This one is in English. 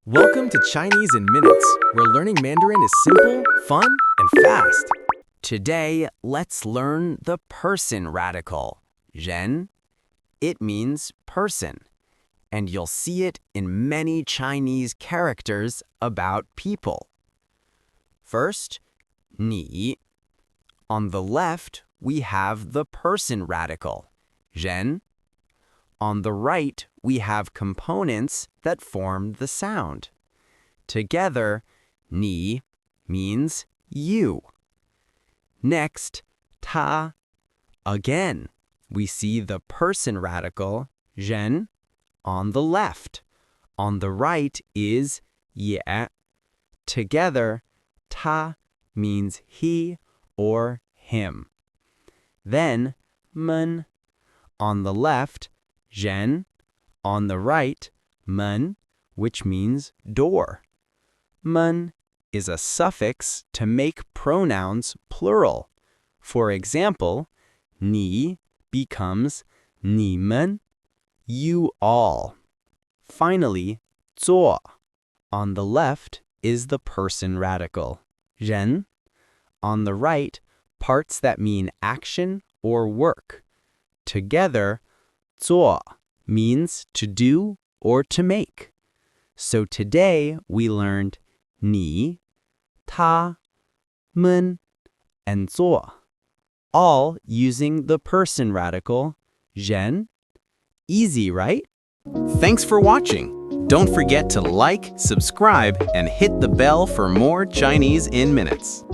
Welcome to Chinese in Minutes, where learning Mandarin is simple, fun, and fast. Today, let's learn the person radical, 人. It means person, and you'll see it in many Chinese characters about people. First, 你. On the left, we have the person radical, 人. On the right, we have components that form the sound. Together, 你 means you. Next, 他. Again, we see the person radical, 人, on the left. On the right is 也. Together, 他 means he or him. Then, 们. On the left, 人. On the right, 门, which means door. 门 is a suffix to make pronouns plural. For example, 你 becomes 你们, you all. Finally, 做. On the left is the person radical, 人. On the right, parts that mean action or work. Together, 做 means to do or to make. So today we learned 你, 他, 们, and 做, all using the person radical, 人. Easy, right? Thanks for watching. Don't forget to like, subscribe, and hit the bell for more Chinese in Minutes.